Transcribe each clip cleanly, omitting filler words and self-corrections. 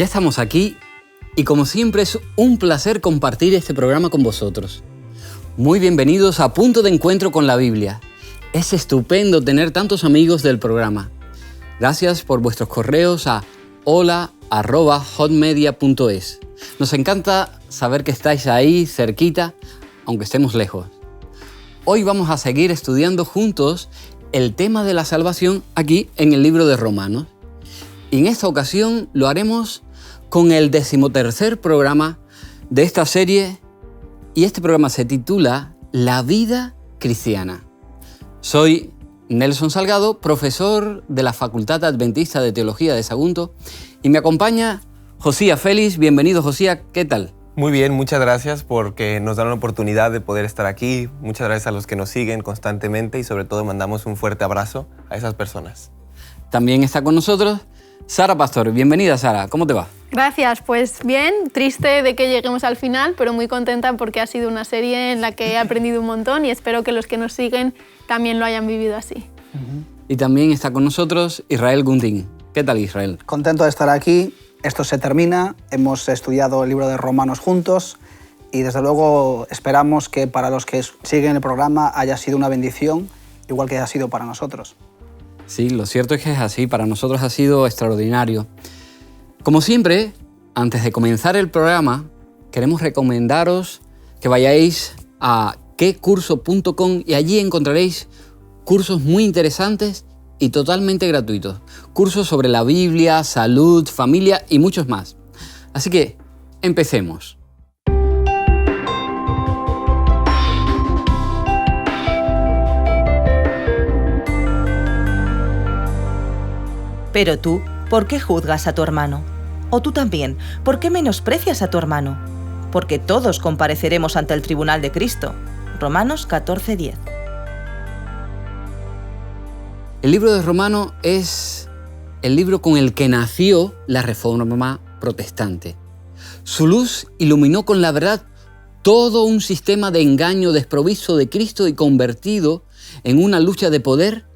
Ya estamos aquí y como siempre es un placer compartir este programa con vosotros. Muy bienvenidos a Punto de Encuentro con la Biblia. Es estupendo tener tantos amigos del programa. Gracias por vuestros correos a hola@hotmedia.es. Nos encanta saber que estáis ahí cerquita, aunque estemos lejos. Hoy vamos a seguir estudiando juntos el tema de la salvación aquí en el libro de Romanos. Y en esta ocasión lo haremos con el 13º programa de esta serie y este programa se titula La vida cristiana. Soy Nelson Salgado, profesor de la Facultad Adventista de Teología de Sagunto y me acompaña Josía Félix. Bienvenido, Josía, ¿qué tal? Muy bien, muchas gracias porque nos dan la oportunidad de poder estar aquí. Muchas gracias a los que nos siguen constantemente y sobre todo mandamos un fuerte abrazo a esas personas. También está con nosotros Sara Pastor. Bienvenida, Sara. ¿Cómo te va? Gracias, pues bien, triste de que lleguemos al final, pero muy contenta porque ha sido una serie en la que he aprendido un montón y espero que los que nos siguen también lo hayan vivido así. Y también está con nosotros Israel Gundín. ¿Qué tal, Israel? Contento de estar aquí. Esto se termina, hemos estudiado el libro de Romanos juntos y desde luego esperamos que para los que siguen el programa haya sido una bendición, igual que ha sido para nosotros. Sí, lo cierto es que es así, para nosotros ha sido extraordinario. Como siempre, antes de comenzar el programa, queremos recomendaros que vayáis a quecurso.com y allí encontraréis cursos muy interesantes y totalmente gratuitos. Cursos sobre la Biblia, salud, familia y muchos más. Así que, empecemos. Pero tú, ¿por qué juzgas a tu hermano? O tú también, ¿por qué menosprecias a tu hermano? Porque todos compareceremos ante el tribunal de Cristo. Romanos 14:10. El libro de Romanos es el libro con el que nació la Reforma protestante. Su luz iluminó con la verdad todo un sistema de engaño desprovisto de Cristo y convertido en una lucha de poder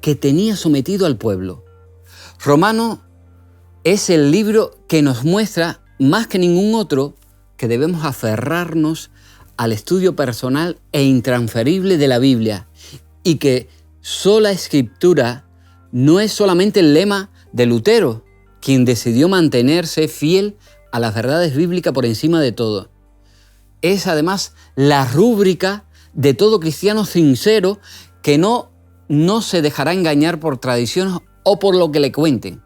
que tenía sometido al pueblo. Romanos es el libro que nos muestra, más que ningún otro, que debemos aferrarnos al estudio personal e intransferible de la Biblia y que sola Escritura no es solamente el lema de Lutero, quien decidió mantenerse fiel a las verdades bíblicas por encima de todo. Es además la rúbrica de todo cristiano sincero que no se dejará engañar por tradiciones o por lo que le cuenten,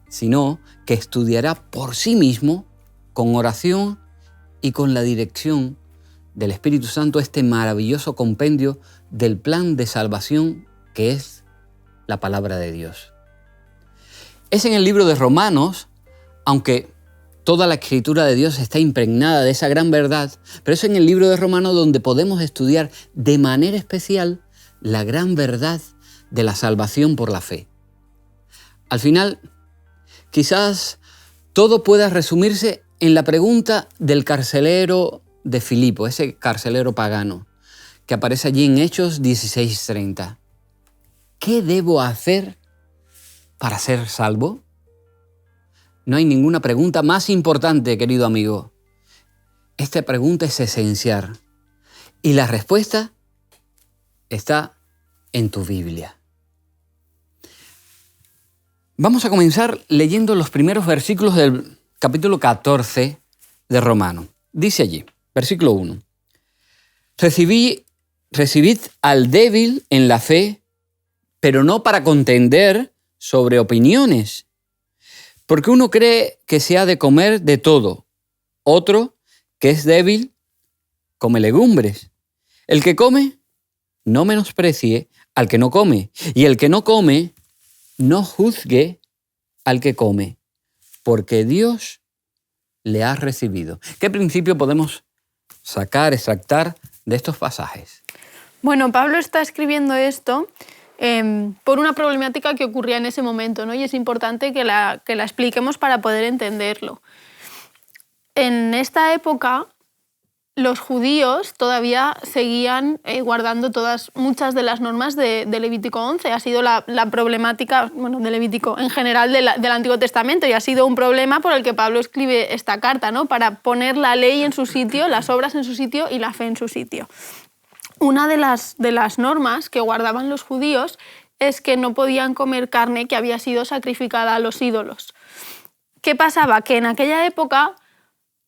sino que estudiará por sí mismo, con oración y con la dirección del Espíritu Santo, este maravilloso compendio del plan de salvación que es la palabra de Dios. Es en el libro de Romanos, aunque toda la escritura de Dios está impregnada de esa gran verdad, pero es en el libro de Romanos donde podemos estudiar de manera especial la gran verdad de la salvación por la fe. Al final, quizás todo pueda resumirse en la pregunta del carcelero de Filipo, ese carcelero pagano, que aparece allí en Hechos 16:30. ¿Qué debo hacer para ser salvo? No hay ninguna pregunta más importante, querido amigo. Esta pregunta es esencial y la respuesta está en tu Biblia. Vamos a comenzar leyendo los primeros versículos del capítulo 14 de Romanos. Dice allí, versículo 1. Recibid al débil en la fe, pero no para contender sobre opiniones. Porque uno cree que se ha de comer de todo. Otro, que es débil, come legumbres. El que come, no menosprecie al que no come. Y el que no come, no juzgue al que come, porque Dios le ha recibido. ¿Qué principio podemos extractar de estos pasajes? Bueno, Pablo está escribiendo esto por una problemática que ocurría en ese momento, ¿no? Y es importante que la expliquemos para poder entenderlo. En esta época, los judíos todavía seguían guardando muchas de las normas de Levítico 11. Ha sido la problemática, de Levítico en general del Antiguo Testamento, y ha sido un problema por el que Pablo escribe esta carta, ¿no? Para poner la ley en su sitio, las obras en su sitio y la fe en su sitio. Una de las normas que guardaban los judíos es que no podían comer carne que había sido sacrificada a los ídolos. ¿Qué pasaba? Que en aquella época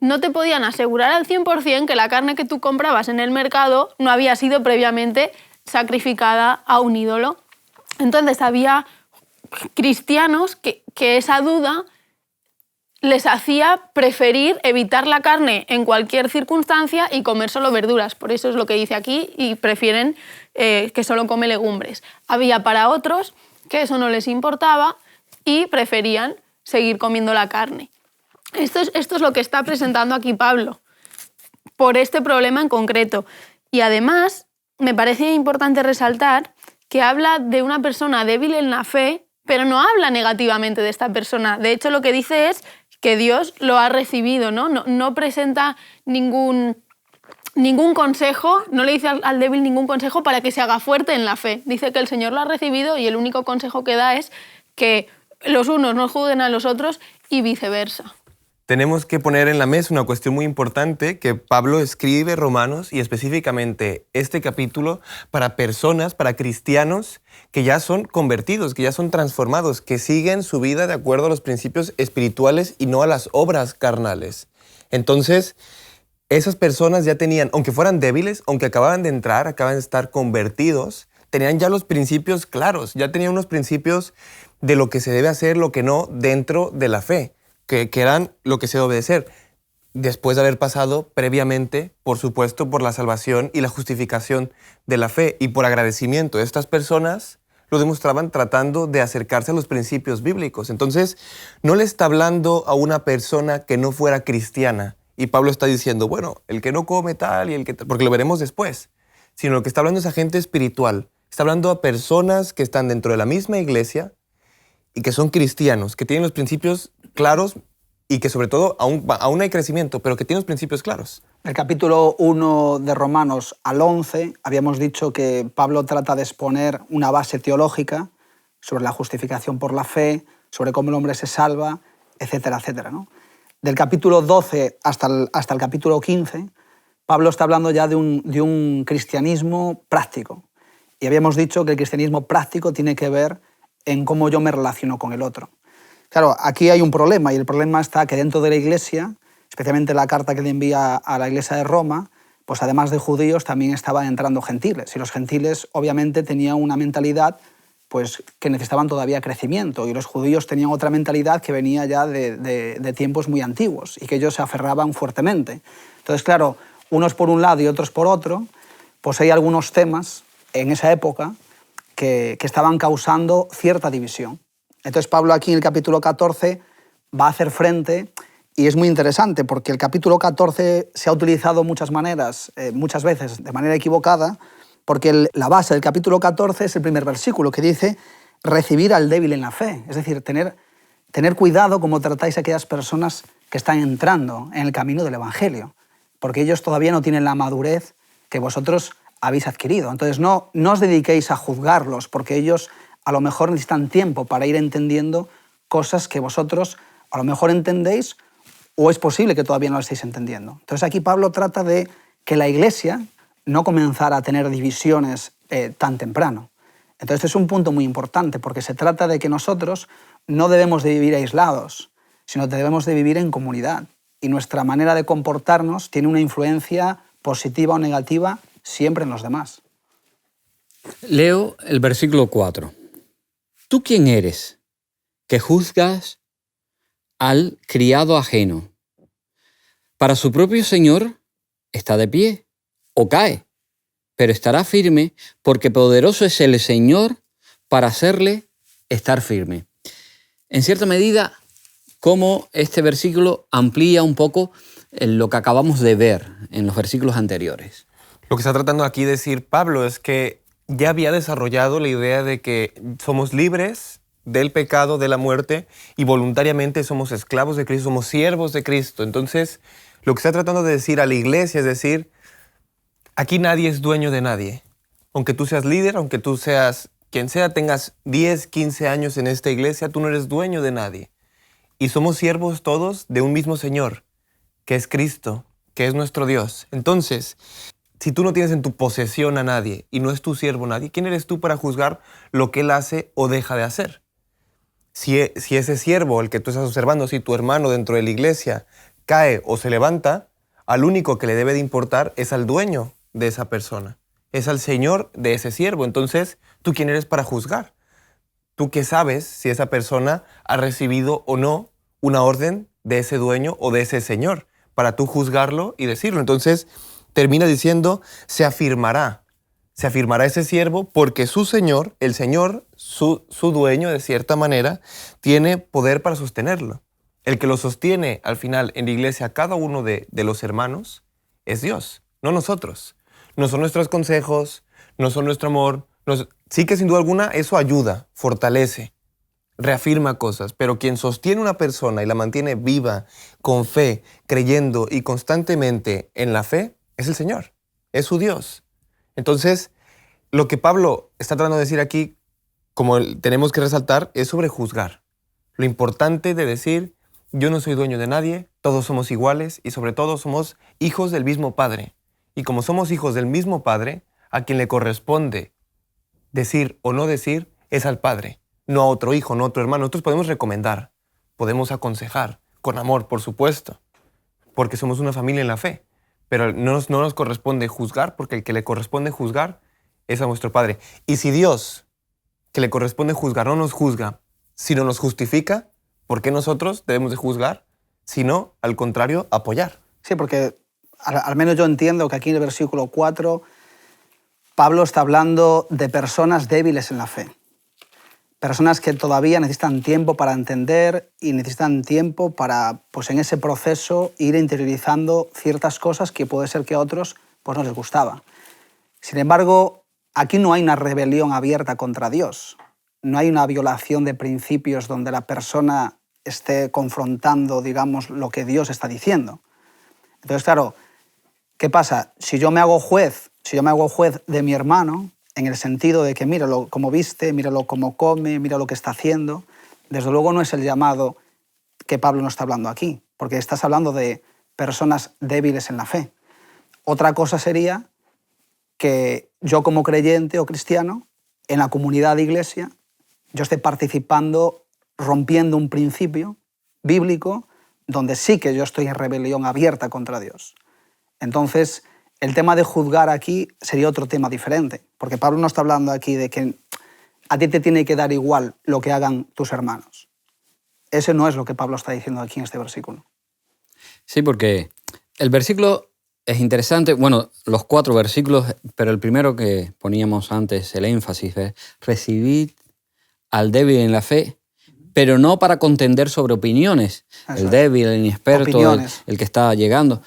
no te podían asegurar al 100% que la carne que tú comprabas en el mercado no había sido previamente sacrificada a un ídolo. Entonces había cristianos que esa duda les hacía preferir evitar la carne en cualquier circunstancia y comer solo verduras. Por eso es lo que dice aquí, y prefieren que solo come legumbres. Había para otros que eso no les importaba y preferían seguir comiendo la carne. Esto es lo que está presentando aquí Pablo, por este problema en concreto. Y además, me parece importante resaltar que habla de una persona débil en la fe, pero no habla negativamente de esta persona. De hecho, lo que dice es que Dios lo ha recibido, ¿no? No presenta ningún consejo, no le dice al débil ningún consejo para que se haga fuerte en la fe. Dice que el Señor lo ha recibido y el único consejo que da es que los unos no juzguen a los otros y viceversa. Tenemos que poner en la mesa una cuestión muy importante que Pablo escribe Romanos, y específicamente este capítulo, para personas, para cristianos que ya son convertidos, que ya son transformados, que siguen su vida de acuerdo a los principios espirituales y no a las obras carnales. Entonces, esas personas ya tenían, aunque fueran débiles, aunque acababan de entrar, acaban de estar convertidos, tenían ya los principios claros, ya tenían unos principios de lo que se debe hacer, lo que no, dentro de la fe. Que eran lo que se debe obedecer, después de haber pasado previamente, por supuesto, por la salvación y la justificación de la fe. Y por agradecimiento, estas personas lo demostraban tratando de acercarse a los principios bíblicos. Entonces, no le está hablando a una persona que no fuera cristiana. Y Pablo está diciendo, bueno, el que no come tal y el que tal, porque lo veremos después. Sino lo que está hablando es a gente espiritual. Está hablando a personas que están dentro de la misma iglesia y que son cristianos, que tienen los principios claros y que sobre todo aún hay crecimiento, pero que tienen los principios claros. El capítulo 1 de Romanos al 11 habíamos dicho que Pablo trata de exponer una base teológica sobre la justificación por la fe, sobre cómo el hombre se salva, etcétera, etcétera, ¿no? Del capítulo 12 hasta el capítulo 15, Pablo está hablando ya de un cristianismo práctico. Y habíamos dicho que el cristianismo práctico tiene que ver en cómo yo me relaciono con el otro. Claro, aquí hay un problema, y el problema está que dentro de la Iglesia, especialmente la carta que le envía a la Iglesia de Roma, pues además de judíos también estaban entrando gentiles, y los gentiles obviamente tenían una mentalidad pues, que necesitaban todavía crecimiento, y los judíos tenían otra mentalidad que venía ya de tiempos muy antiguos y que ellos se aferraban fuertemente. Entonces, claro, unos por un lado y otros por otro, pues hay algunos temas en esa época que estaban causando cierta división. Entonces Pablo aquí en el capítulo 14 va a hacer frente, y es muy interesante porque el capítulo 14 se ha utilizado muchas veces de manera equivocada, porque la base del capítulo 14 es el primer versículo que dice recibir al débil en la fe, es decir, tener cuidado cómo tratáis a aquellas personas que están entrando en el camino del Evangelio, porque ellos todavía no tienen la madurez que vosotros habéis adquirido. Entonces no os dediquéis a juzgarlos, porque ellos a lo mejor necesitan tiempo para ir entendiendo cosas que vosotros a lo mejor entendéis, o es posible que todavía no lo estéis entendiendo. Entonces aquí Pablo trata de que la Iglesia no comenzara a tener divisiones tan temprano. Entonces este es un punto muy importante, porque se trata de que nosotros no debemos de vivir aislados, sino que debemos de vivir en comunidad. Y nuestra manera de comportarnos tiene una influencia positiva o negativa siempre en los demás. Leo el versículo 4. ¿Tú quién eres que juzgas al criado ajeno? Para su propio Señor está de pie o cae, pero estará firme porque poderoso es el Señor para hacerle estar firme. En cierta medida, cómo este versículo amplía un poco lo que acabamos de ver en los versículos anteriores. Lo que está tratando aquí de decir Pablo es que ya había desarrollado la idea de que somos libres del pecado, de la muerte, y voluntariamente somos esclavos de Cristo, somos siervos de Cristo. Entonces, Lo que está tratando de decir a la iglesia es decir, aquí nadie es dueño de nadie. Aunque tú seas líder, aunque tú seas quien sea, tengas 10, 15 años en esta iglesia, tú no eres dueño de nadie. Y somos siervos todos de un mismo Señor, que es Cristo, que es nuestro Dios. Entonces, si tú no tienes en tu posesión a nadie y no es tu siervo nadie, ¿quién eres tú para juzgar lo que Él hace o deja de hacer? Si ese siervo, el que tú estás observando, si tu hermano dentro de la iglesia cae o se levanta, al único que le debe de importar es al dueño de esa persona, es al Señor de ese siervo. Entonces, ¿tú quién eres para juzgar? ¿Tú qué sabes si esa persona ha recibido o no una orden de ese dueño o de ese Señor para tú juzgarlo y decirlo? Entonces, termina diciendo, se afirmará ese siervo porque su Señor, el Señor, su dueño de cierta manera, tiene poder para sostenerlo. El que lo sostiene al final en la iglesia, cada uno de los hermanos, es Dios, no nosotros. No son nuestros consejos, no son nuestro amor. Sí que sin duda alguna eso ayuda, fortalece, reafirma cosas, pero quien sostiene una persona y la mantiene viva, con fe, creyendo y constantemente en la fe, es el Señor, es su Dios. Entonces, lo que Pablo está tratando de decir aquí, como tenemos que resaltar, es sobre juzgar. Lo importante de decir, yo no soy dueño de nadie, todos somos iguales y sobre todo somos hijos del mismo Padre. Y como somos hijos del mismo Padre, a quien le corresponde decir o no decir es al Padre, no a otro hijo, no a otro hermano. Nosotros podemos recomendar, podemos aconsejar, con amor, por supuesto, porque somos una familia en la fe. Pero no nos corresponde juzgar, porque el que le corresponde juzgar es a nuestro Padre. Y si Dios, que le corresponde juzgar, no nos juzga, sino nos justifica, ¿por qué nosotros debemos de juzgar? Sino, al contrario, apoyar. Sí, porque al menos yo entiendo que aquí en el versículo 4 Pablo está hablando de personas débiles en la fe. Personas que todavía necesitan tiempo para entender y necesitan tiempo para, pues en ese proceso, ir interiorizando ciertas cosas que puede ser que a otros pues, no les gustaba. Sin embargo, aquí no hay una rebelión abierta contra Dios. No hay una violación de principios donde la persona esté confrontando, digamos, lo que Dios está diciendo. Entonces, claro, ¿qué pasa? Si yo me hago juez de mi hermano, en el sentido de que míralo cómo viste, míralo cómo come, mira lo que está haciendo, desde luego no es el llamado que Pablo no está hablando aquí, porque estás hablando de personas débiles en la fe. Otra cosa sería que yo como creyente o cristiano, en la comunidad de iglesia, yo esté participando, rompiendo un principio bíblico donde sí que yo estoy en rebelión abierta contra Dios. Entonces, el tema de juzgar aquí sería otro tema diferente, porque Pablo no está hablando aquí de que a ti te tiene que dar igual lo que hagan tus hermanos. Ese no es lo que Pablo está diciendo aquí en este versículo. Sí, porque el versículo es interesante, bueno, los 4 versículos, pero el primero que poníamos antes, el énfasis, es recibid al débil en la fe, pero no para contender sobre opiniones. Eso el débil, el inexperto, el que está llegando,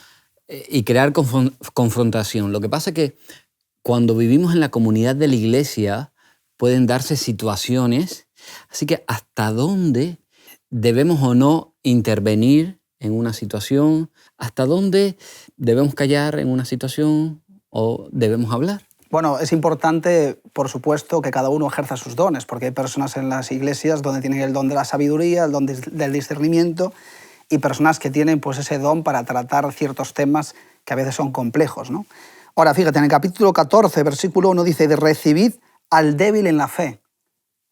y crear confrontación. Lo que pasa es que cuando vivimos en la comunidad de la iglesia pueden darse situaciones, así que hasta dónde debemos o no intervenir en una situación, hasta dónde debemos callar en una situación o debemos hablar. Bueno, es importante, por supuesto, que cada uno ejerza sus dones, porque hay personas en las iglesias donde tienen el don de la sabiduría, el don del discernimiento, y personas que tienen pues, ese don para tratar ciertos temas que a veces son complejos, ¿no? Ahora, fíjate, en el capítulo 14, versículo 1 dice, de recibid al débil en la fe.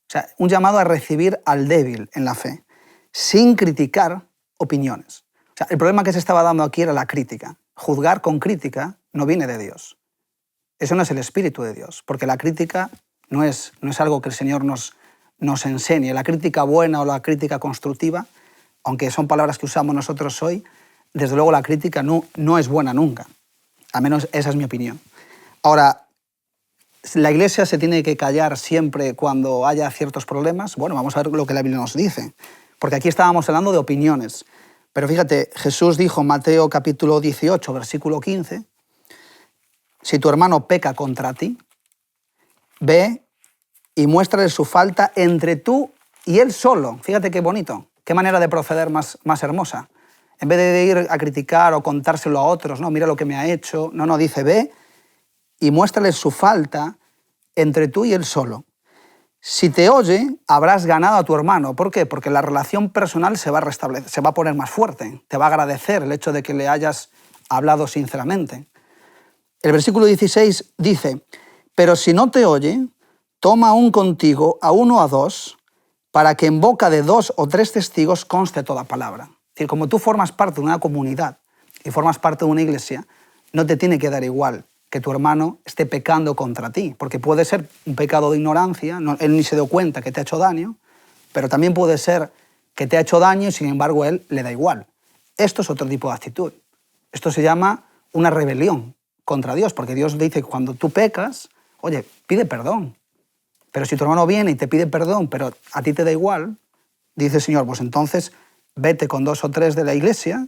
O sea, un llamado a recibir al débil en la fe, sin criticar opiniones. O sea, el problema que se estaba dando aquí era la crítica. Juzgar con crítica no viene de Dios. Eso no es el espíritu de Dios, porque la crítica no es algo que el Señor nos enseñe. La crítica buena o la crítica constructiva, aunque son palabras que usamos nosotros hoy, desde luego la crítica no es buena nunca. Al menos esa es mi opinión. Ahora, ¿la iglesia se tiene que callar siempre cuando haya ciertos problemas? Bueno, vamos a ver lo que la Biblia nos dice. Porque aquí estábamos hablando de opiniones. Pero fíjate, Jesús dijo en Mateo capítulo 18, versículo 15, si tu hermano peca contra ti, ve y muéstrale su falta entre tú y él solo. Fíjate qué bonito, qué manera de proceder más hermosa. En vez de ir a criticar o contárselo a otros, no, mira lo que me ha hecho. No, dice, ve y muéstrale su falta entre tú y él solo. Si te oye, habrás ganado a tu hermano. ¿Por qué? Porque la relación personal se va a restablecer, se va a poner más fuerte. Te va a agradecer el hecho de que le hayas hablado sinceramente. El versículo 16 dice, pero si no te oye, toma aún contigo a 1 o a 2, para que en boca de 2 o 3 testigos conste toda palabra. Es decir, como tú formas parte de una comunidad y formas parte de una iglesia, no te tiene que dar igual que tu hermano esté pecando contra ti, porque puede ser un pecado de ignorancia, él ni se dio cuenta que te ha hecho daño, pero también puede ser que te ha hecho daño y sin embargo a él le da igual. Esto es otro tipo de actitud. Esto se llama una rebelión contra Dios, porque Dios dice que cuando tú pecas, oye, pide perdón. Pero si tu hermano viene y te pide perdón, pero a ti te da igual, dice el Señor, pues entonces vete con 2 o 3 de la iglesia,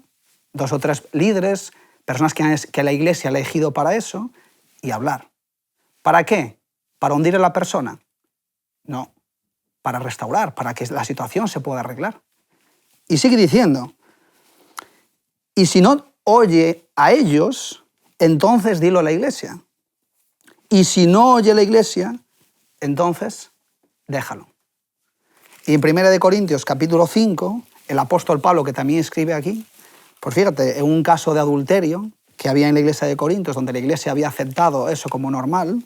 2 o 3 líderes, personas que la iglesia ha elegido para eso, y hablar. ¿Para qué? ¿Para hundir a la persona? No, para restaurar, para que la situación se pueda arreglar. Y sigue diciendo, y si no oye a ellos, entonces dilo a la iglesia. Y si no oye la iglesia, entonces déjalo. Y en 1 Corintios capítulo 5, el apóstol Pablo, que también escribe aquí, pues fíjate, en un caso de adulterio que había en la iglesia de Corintios, donde la iglesia había aceptado eso como normal,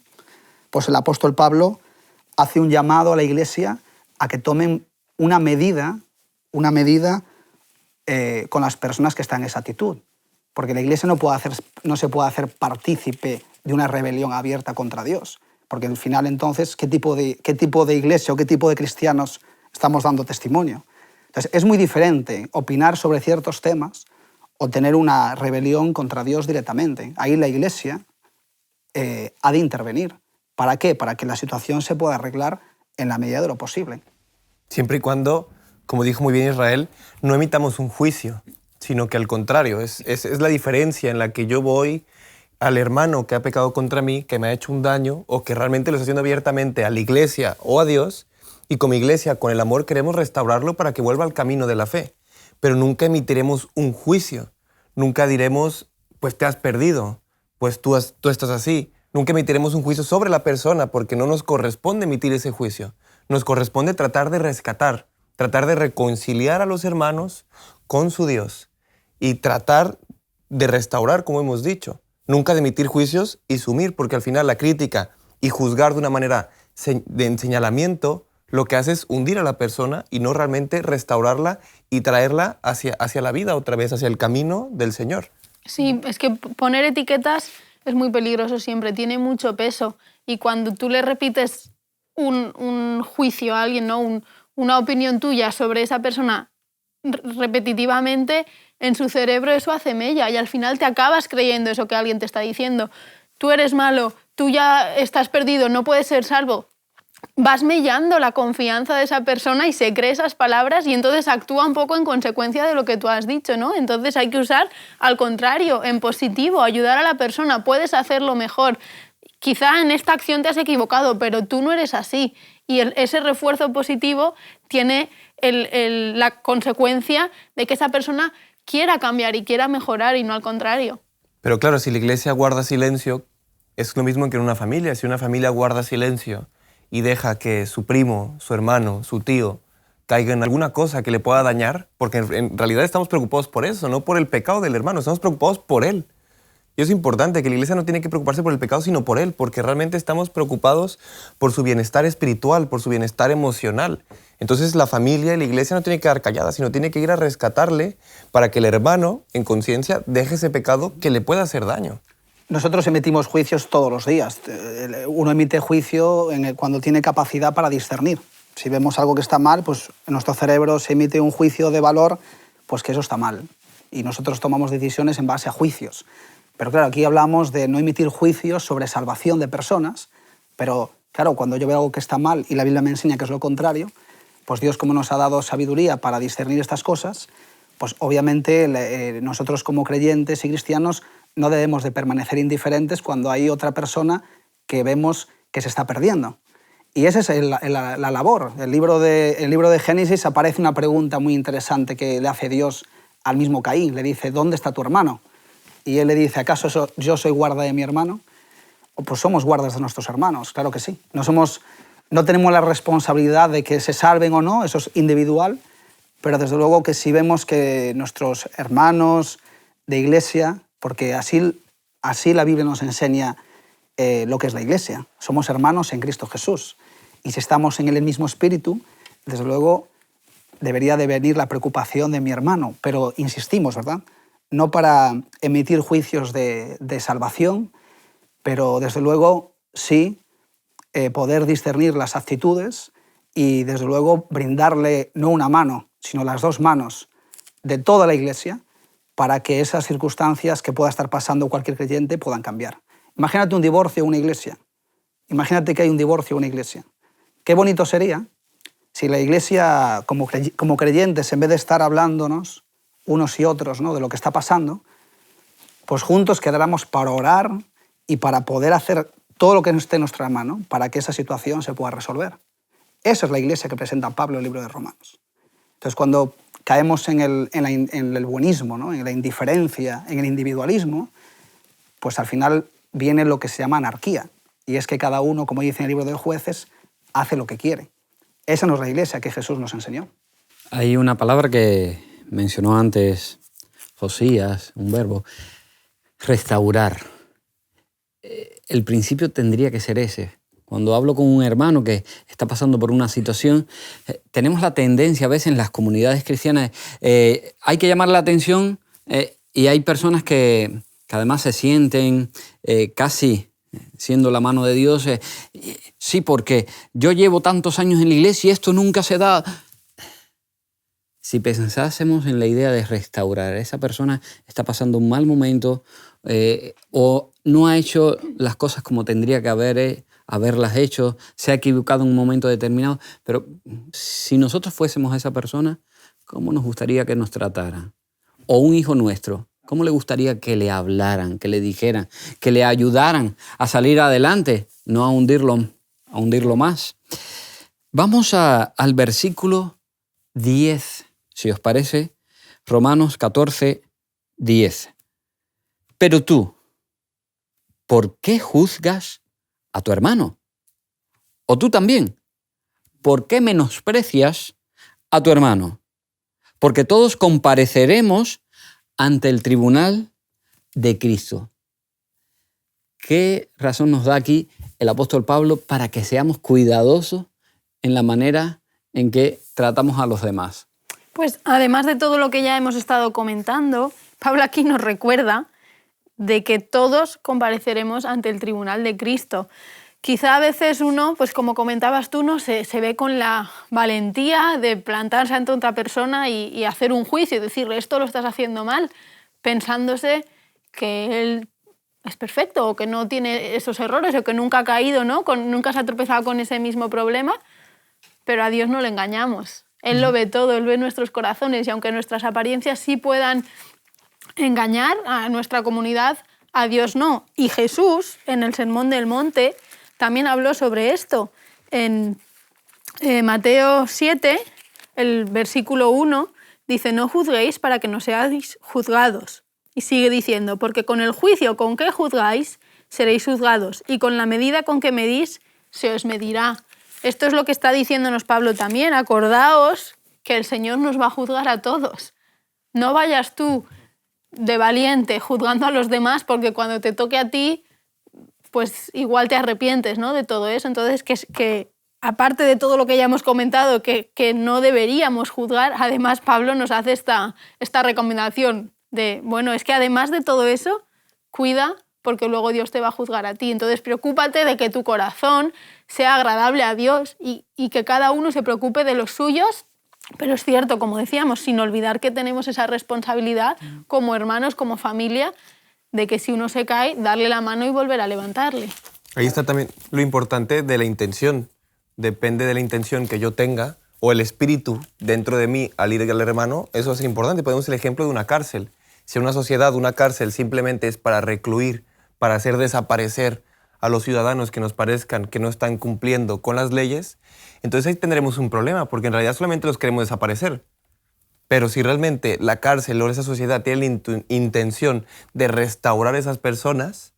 pues el apóstol Pablo hace un llamado a la iglesia a que tomen una medida con las personas que están en esa actitud. Porque la iglesia no se puede hacer partícipe de una rebelión abierta contra Dios. Porque al final, entonces, ¿qué tipo de iglesia o qué tipo de cristianos estamos dando testimonio? Entonces, es muy diferente opinar sobre ciertos temas o tener una rebelión contra Dios directamente. Ahí la iglesia ha de intervenir. ¿Para qué? Para que la situación se pueda arreglar en la medida de lo posible. Siempre y cuando, como dijo muy bien Israel, no emitamos un juicio, sino que al contrario, es la diferencia en la que yo voy al hermano que ha pecado contra mí, que me ha hecho un daño, o que realmente lo está haciendo abiertamente a la iglesia o a Dios, y como iglesia, con el amor, queremos restaurarlo para que vuelva al camino de la fe. Pero nunca emitiremos un juicio. Nunca diremos, pues te has perdido, pues tú estás así. Nunca emitiremos un juicio sobre la persona porque no nos corresponde emitir ese juicio. Nos corresponde tratar de rescatar, tratar de reconciliar a los hermanos con su Dios y tratar de restaurar, como hemos dicho. Nunca de emitir juicios y sumir, porque al final la crítica y juzgar de una manera de señalamiento lo que hace es hundir a la persona y no realmente restaurarla y traerla hacia la vida otra vez, hacia el camino del Señor. Sí, es que poner etiquetas es muy peligroso siempre, tiene mucho peso. Y cuando tú le repites un juicio a alguien, ¿no? Una opinión tuya sobre esa persona repetitivamente, en su cerebro eso hace mella y al final te acabas creyendo eso que alguien te está diciendo. Tú eres malo, tú ya estás perdido, no puedes ser salvo. Vas mellando la confianza de esa persona y se cree esas palabras y entonces actúa un poco en consecuencia de lo que tú has dicho, ¿no? Entonces hay que usar al contrario, en positivo, ayudar a la persona, puedes hacerlo mejor. Quizá en esta acción te has equivocado, pero tú no eres así. Y ese refuerzo positivo tiene la consecuencia de que esa persona quiera cambiar y quiera mejorar y no al contrario. Pero claro, si la iglesia guarda silencio, es lo mismo que en una familia. Si una familia guarda silencio y deja que su primo, su hermano, su tío caiga en alguna cosa que le pueda dañar, porque en realidad estamos preocupados por eso, no por el pecado del hermano, estamos preocupados por él. Y es importante que la iglesia no tiene que preocuparse por el pecado, sino por él, porque realmente estamos preocupados por su bienestar espiritual, por su bienestar emocional. Entonces la familia y la iglesia no tiene que quedar callada, sino tiene que ir a rescatarle para que el hermano, en conciencia, deje ese pecado que le pueda hacer daño. Nosotros emitimos juicios todos los días. Uno emite juicio cuando tiene capacidad para discernir. Si vemos algo que está mal, pues en nuestro cerebro se emite un juicio de valor, pues que eso está mal. Y nosotros tomamos decisiones en base a juicios. Pero claro, aquí hablamos de no emitir juicios sobre salvación de personas, pero claro, cuando yo veo algo que está mal y la Biblia me enseña que es lo contrario, pues Dios, como nos ha dado sabiduría para discernir estas cosas, pues obviamente nosotros como creyentes y cristianos no debemos de permanecer indiferentes cuando hay otra persona que vemos que se está perdiendo. Y esa es la labor. En el libro de Génesis aparece una pregunta muy interesante que le hace Dios al mismo Caín, le dice, ¿dónde está tu hermano? Y él le dice, ¿acaso yo soy guarda de mi hermano? Pues somos guardas de nuestros hermanos, claro que sí. No tenemos la responsabilidad de que se salven o no, eso es individual, pero desde luego que si vemos que nuestros hermanos de iglesia, porque así la Biblia nos enseña lo que es la iglesia, somos hermanos en Cristo Jesús. Y si estamos en el mismo espíritu, desde luego debería de venir la preocupación de mi hermano, pero insistimos, ¿verdad? No para emitir juicios de salvación, pero desde luego sí poder discernir las actitudes y desde luego brindarle no una mano, sino las dos manos de toda la iglesia para que esas circunstancias que pueda estar pasando cualquier creyente puedan cambiar. Imagínate un divorcio en una iglesia. Imagínate que hay un divorcio en una iglesia. Qué bonito sería si la iglesia, como creyentes, en vez de estar hablándonos unos y otros, ¿no?, de lo que está pasando, pues juntos quedáramos para orar y para poder hacer todo lo que esté en nuestra mano para que esa situación se pueda resolver. Esa es la iglesia que presenta Pablo en el libro de Romanos. Entonces, cuando caemos en el buenismo, ¿no?, en la indiferencia, en el individualismo, pues al final viene lo que se llama anarquía. Y es que cada uno, como dice en el libro de Jueces, hace lo que quiere. Esa no es la iglesia que Jesús nos enseñó. Hay una palabra que mencionó antes Josías, un verbo, restaurar. El principio tendría que ser ese. Cuando hablo con un hermano que está pasando por una situación, tenemos la tendencia a veces en las comunidades cristianas, hay que llamar la atención y hay personas que además se sienten casi siendo la mano de Dios. Sí, porque yo llevo tantos años en la iglesia y esto nunca se da. Si pensásemos en la idea de restaurar, esa persona está pasando un mal momento o no ha hecho las cosas como tendría que haberlas hecho, se ha equivocado en un momento determinado, pero si nosotros fuésemos esa persona, ¿cómo nos gustaría que nos trataran? O un hijo nuestro, ¿cómo le gustaría que le hablaran, que le dijeran, que le ayudaran a salir adelante, no a hundirlo más? Vamos al versículo 10, si os parece, Romanos 14, 10. Pero tú, ¿por qué juzgas a tu hermano? O tú también, ¿por qué menosprecias a tu hermano? Porque todos compareceremos ante el tribunal de Cristo. ¿Qué razón nos da aquí el apóstol Pablo para que seamos cuidadosos en la manera en que tratamos a los demás? Pues además de todo lo que ya hemos estado comentando, Pablo aquí nos recuerda de que todos compareceremos ante el tribunal de Cristo. Quizá a veces uno, pues como comentabas tú, ¿no?, se ve con la valentía de plantarse ante otra persona y hacer un juicio y decirle esto lo estás haciendo mal, pensándose que él es perfecto o que no tiene esos errores o que nunca ha caído, ¿no?, nunca se ha tropezado con ese mismo problema, pero a Dios no le engañamos. Él lo ve todo, Él ve nuestros corazones y aunque nuestras apariencias sí puedan engañar a nuestra comunidad, a Dios no. Y Jesús, en el Sermón del Monte, también habló sobre esto. En Mateo 7, el versículo 1, dice, no juzguéis para que no seáis juzgados. Y sigue diciendo, porque con el juicio con que juzgáis, seréis juzgados, y con la medida con que medís, se os medirá. Esto es lo que está diciéndonos Pablo también. Acordaos que el Señor nos va a juzgar a todos. No vayas tú de valiente juzgando a los demás, porque cuando te toque a ti, pues igual te arrepientes, ¿no?, de todo eso. Entonces, que aparte de todo lo que ya hemos comentado, que no deberíamos juzgar, además Pablo nos hace esta recomendación de, bueno, es que además de todo eso, cuida, porque luego Dios te va a juzgar a ti. Entonces, preocúpate de que tu corazón sea agradable a Dios y que cada uno se preocupe de los suyos. Pero es cierto, como decíamos, sin olvidar que tenemos esa responsabilidad como hermanos, como familia, de que si uno se cae, darle la mano y volver a levantarle. Ahí está también lo importante de la intención. Depende de la intención que yo tenga o el espíritu dentro de mí al ir al hermano, eso es importante. Ponemos el ejemplo de una cárcel. Si en una sociedad una cárcel simplemente es para recluir, para hacer desaparecer a los ciudadanos que nos parezcan que no están cumpliendo con las leyes, entonces ahí tendremos un problema, porque en realidad solamente los queremos desaparecer. Pero si realmente la cárcel o esa sociedad tiene la intención de restaurar a esas personas,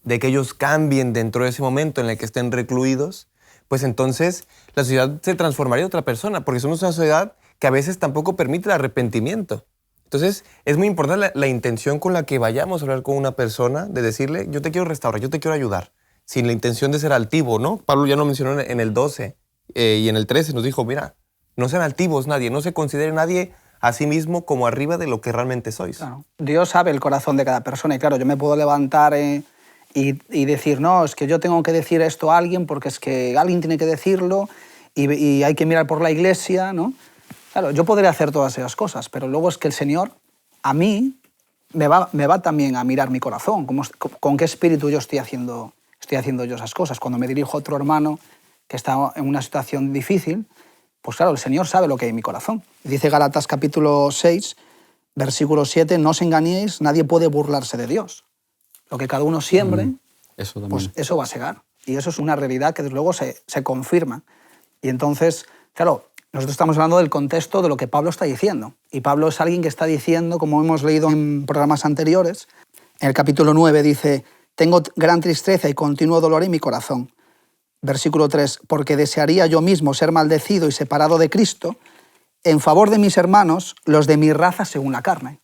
de que ellos cambien dentro de ese momento en el que estén recluidos, pues entonces la sociedad se transformaría en otra persona, porque somos una sociedad que a veces tampoco permite el arrepentimiento. Entonces es muy importante la intención con la que vayamos a hablar con una persona, de decirle, yo te quiero restaurar, yo te quiero ayudar, sin la intención de ser altivo, ¿no? Pablo ya lo mencionó en el 12 y en el 13 nos dijo, mira, no sean altivos nadie, no se considere nadie a sí mismo como arriba de lo que realmente sois. Claro. Dios sabe el corazón de cada persona y claro, yo me puedo levantar y decir, no, es que yo tengo que decir esto a alguien porque es que alguien tiene que decirlo y hay que mirar por la iglesia, ¿no? Claro, yo podría hacer todas esas cosas, pero luego es que el Señor a mí me va también a mirar mi corazón, con qué espíritu yo estoy haciendo yo esas cosas. Cuando me dirijo a otro hermano que está en una situación difícil, pues claro, el Señor sabe lo que hay en mi corazón. Dice Gálatas capítulo 6, versículo 7, no os engañéis, nadie puede burlarse de Dios. Lo que cada uno siembre, pues eso va a segar. Y eso es una realidad que desde luego se confirma. Y entonces, claro, nosotros estamos hablando del contexto de lo que Pablo está diciendo. Y Pablo es alguien que está diciendo, como hemos leído en programas anteriores, en el capítulo 9 dice, tengo gran tristeza y continuo dolor en mi corazón. Versículo 3, porque desearía yo mismo ser maldecido y separado de Cristo en favor de mis hermanos, los de mi raza según la carne.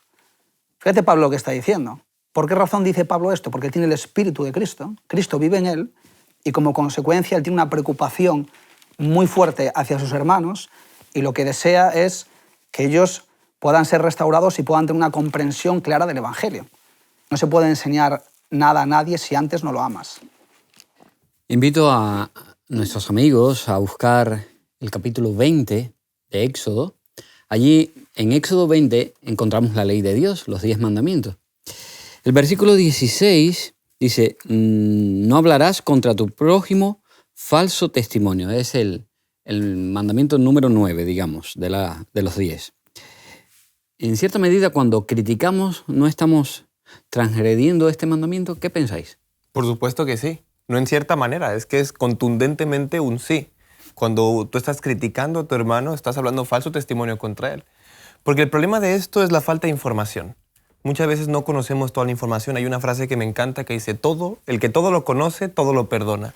Fíjate Pablo lo que está diciendo. ¿Por qué razón dice Pablo esto? Porque tiene el Espíritu de Cristo. Cristo vive en él y como consecuencia él tiene una preocupación muy fuerte hacia sus hermanos y lo que desea es que ellos puedan ser restaurados y puedan tener una comprensión clara del Evangelio. No se puede enseñar nada a nadie si antes no lo amas. Invito a nuestros amigos a buscar el capítulo 20 de Éxodo. Allí, en Éxodo 20, encontramos la ley de Dios, los 10 mandamientos. El versículo 16 dice, no hablarás contra tu prójimo falso testimonio. Es el mandamiento número 9, digamos, de los 10. En cierta medida, cuando criticamos, no estamos transgrediendo este mandamiento. ¿Qué pensáis? Por supuesto que sí. No en cierta manera, es que es contundentemente un sí. Cuando tú estás criticando a tu hermano, estás hablando falso testimonio contra él. Porque el problema de esto es la falta de información. Muchas veces no conocemos toda la información. Hay una frase que me encanta que dice, el que todo lo conoce, todo lo perdona.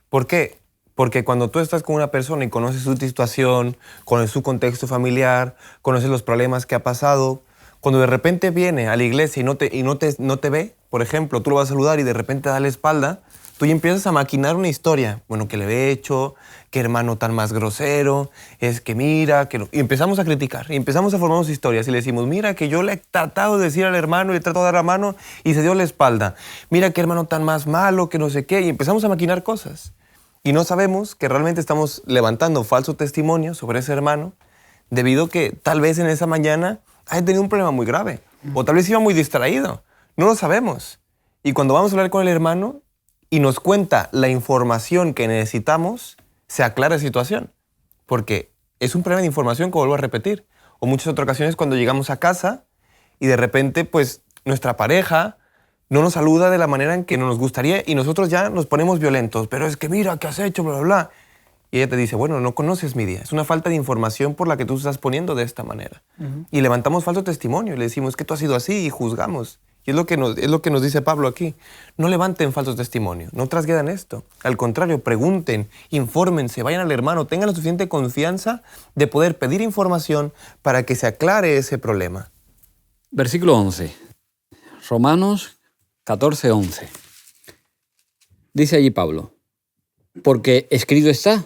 ¿Por qué? Porque cuando tú estás con una persona y conoces su situación, conoces su contexto familiar, conoces los problemas que ha pasado, cuando de repente viene a la iglesia y no te ve, por ejemplo, tú lo vas a saludar y de repente da la espalda, tú ya empiezas a maquinar una historia. Bueno, ¿qué le he hecho? ¿Qué hermano tan más grosero? Es que mira, que no. Y empezamos a criticar, y empezamos a formarnos historias y le decimos, mira que yo le he tratado de decir al hermano, le he tratado de dar la mano y se dio la espalda. Mira qué hermano tan más malo, que no sé qué. Y empezamos a maquinar cosas. Y no sabemos que realmente estamos levantando falso testimonio sobre ese hermano debido a que tal vez en esa mañana haya tenido un problema muy grave. O tal vez iba muy distraído. No lo sabemos. Y cuando vamos a hablar con el hermano y nos cuenta la información que necesitamos, se aclara la situación. Porque es un problema de información que vuelvo a repetir. O muchas otras ocasiones cuando llegamos a casa y de repente pues nuestra pareja no nos saluda de la manera en que nos gustaría y nosotros ya nos ponemos violentos. Pero es que mira, ¿qué has hecho? Bla, bla, bla. Y ella te dice, bueno, no conoces mi día. Es una falta de información por la que tú estás poniendo de esta manera. Y levantamos falso testimonio y le decimos que tú has sido así y juzgamos. Y es lo que nos dice Pablo aquí. No levanten falsos testimonios, no trasgredan esto. Al contrario, pregunten, infórmense, vayan al hermano, tengan la suficiente confianza de poder pedir información para que se aclare ese problema. Versículo 11. Romanos 14:11. Dice allí Pablo, porque escrito está,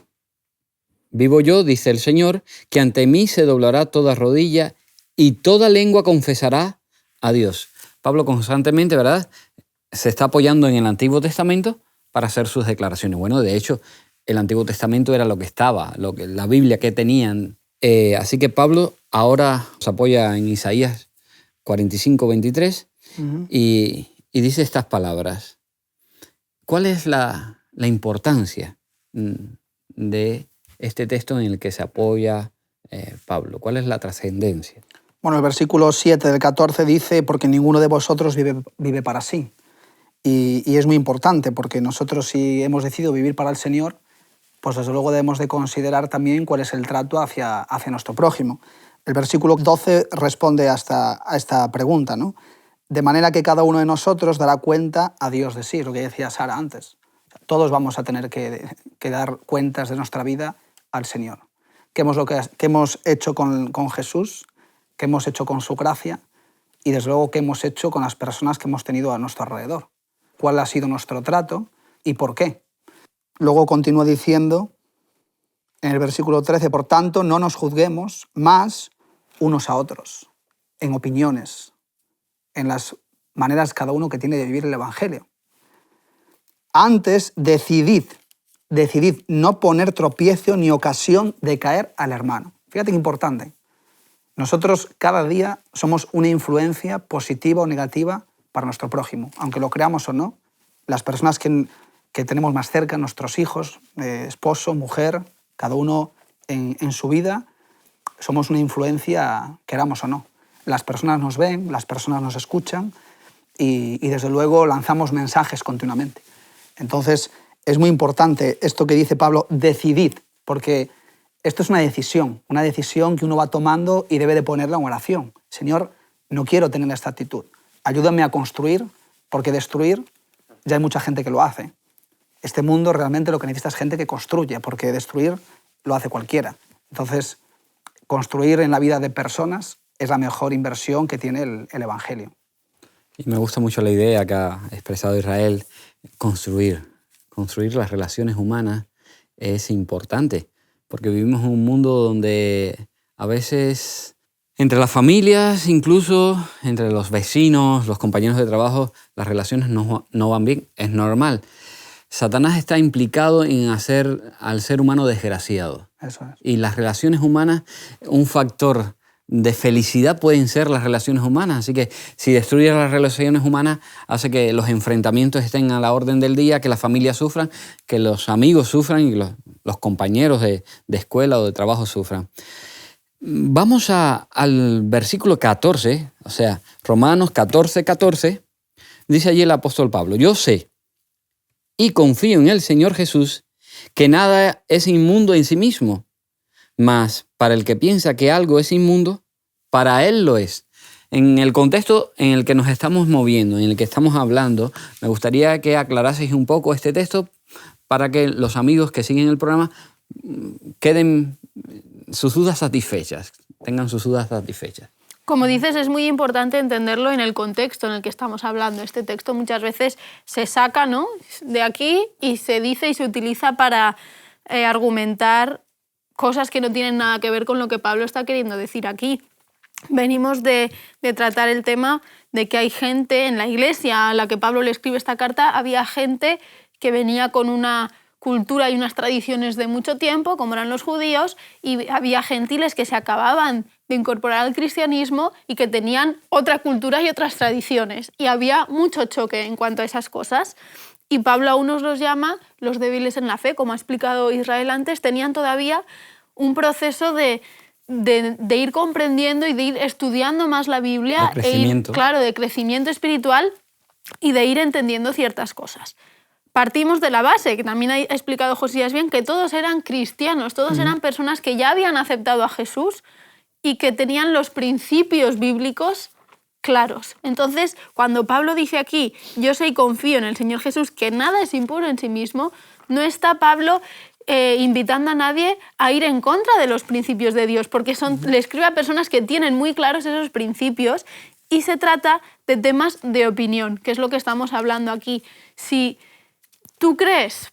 vivo yo, dice el Señor, que ante mí se doblará toda rodilla y toda lengua confesará a Dios. Pablo constantemente, ¿verdad?, se está apoyando en el Antiguo Testamento para hacer sus declaraciones. Bueno, de hecho, el Antiguo Testamento era lo que estaba, la Biblia que tenían. Así que Pablo ahora se apoya en Isaías 45:23 y dice estas palabras. ¿Cuál es la importancia de este texto en el que se apoya Pablo? ¿Cuál es la trascendencia? Bueno, el versículo 7 del 14 dice, porque ninguno de vosotros vive para sí. Y es muy importante, porque nosotros si hemos decidido vivir para el Señor, pues desde luego debemos de considerar también cuál es el trato hacia nuestro prójimo. El versículo 12 responde a esta pregunta, ¿no? De manera que cada uno de nosotros dará cuenta a Dios de sí, lo que decía Sara antes. Todos vamos a tener que dar cuentas de nuestra vida al Señor. ¿Qué hemos hecho con Jesús? ¿Qué hemos hecho con su gracia? Y desde luego, ¿qué hemos hecho con las personas que hemos tenido a nuestro alrededor? ¿Cuál ha sido nuestro trato y por qué? Luego continúa diciendo en el versículo 13, por tanto, no nos juzguemos más unos a otros, en opiniones, en las maneras cada uno que tiene de vivir el Evangelio. Antes, decidid no poner tropiezo ni ocasión de caer al hermano. Fíjate qué importante. Nosotros cada día somos una influencia positiva o negativa para nuestro prójimo, aunque lo creamos o no. Las personas que tenemos más cerca, nuestros hijos, esposo, mujer, cada uno en su vida, somos una influencia, queramos o no. Las personas nos ven, las personas nos escuchan y desde luego lanzamos mensajes continuamente. Entonces, es muy importante esto que dice Pablo, decidid, porque esto es una decisión que uno va tomando y debe de ponerla en oración. Señor, no quiero tener esta actitud. Ayúdame a construir, porque destruir ya hay mucha gente que lo hace. Este mundo realmente lo que necesita es gente que construye, porque destruir lo hace cualquiera. Entonces, construir en la vida de personas es la mejor inversión que tiene el Evangelio. Y me gusta mucho la idea que ha expresado Israel, construir las relaciones humanas es importante, porque vivimos en un mundo donde a veces entre las familias, incluso entre los vecinos, los compañeros de trabajo, las relaciones no van bien, es normal. Satanás está implicado en hacer al ser humano desgraciado. Eso es. Y las relaciones humanas, un factor de felicidad pueden ser las relaciones humanas. Así que si destruye las relaciones humanas, hace que los enfrentamientos estén a la orden del día, que las familias sufran, que los amigos sufran y los compañeros de escuela o de trabajo sufran. Vamos al versículo 14, o sea, Romanos 14. Dice allí el apóstol Pablo, yo sé y confío en el Señor Jesús que nada es inmundo en sí mismo, mas para el que piensa que algo es inmundo, para él lo es. En el contexto en el que nos estamos moviendo, en el que estamos hablando, me gustaría que aclaraseis un poco este texto para que los amigos que siguen el programa queden sus dudas satisfechas, tengan sus dudas satisfechas. Como dices, es muy importante entenderlo en el contexto en el que estamos hablando. Este texto muchas veces se saca, ¿no?, de aquí y se dice y se utiliza para argumentar cosas que no tienen nada que ver con lo que Pablo está queriendo decir aquí. Venimos de tratar el tema de que hay gente en la iglesia a la que Pablo le escribe esta carta, había gente que venía con una cultura y unas tradiciones de mucho tiempo, como eran los judíos, y había gentiles que se acababan de incorporar al cristianismo y que tenían otra cultura y otras tradiciones. Y había mucho choque en cuanto a esas cosas. Y Pablo a unos los llama los débiles en la fe, como ha explicado Israel antes, tenían todavía un proceso de ir comprendiendo y de ir estudiando más la Biblia, de crecimiento. De crecimiento espiritual y de ir entendiendo ciertas cosas. Partimos de la base, que también ha explicado Josías bien, que todos eran cristianos, todos eran personas que ya habían aceptado a Jesús y que tenían los principios bíblicos claros. Entonces, cuando Pablo dice aquí, yo sé y confío en el Señor Jesús, que nada es impuro en sí mismo, no está Pablo invitando a nadie a ir en contra de los principios de Dios, porque le escribe a personas que tienen muy claros esos principios y se trata de temas de opinión, que es lo que estamos hablando aquí. Si tú crees,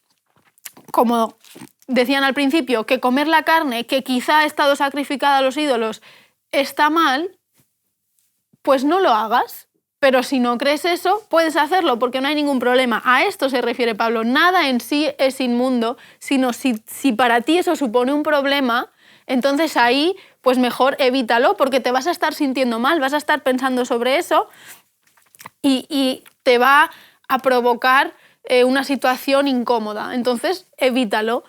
como decían al principio, que comer la carne que quizá ha estado sacrificada a los ídolos está mal, pues no lo hagas. Pero si no crees eso, puedes hacerlo porque no hay ningún problema. A esto se refiere Pablo. Nada en sí es inmundo, sino si para ti eso supone un problema, entonces ahí pues mejor evítalo porque te vas a estar sintiendo mal, vas a estar pensando sobre eso y te va a provocar una situación incómoda. Entonces evítalo.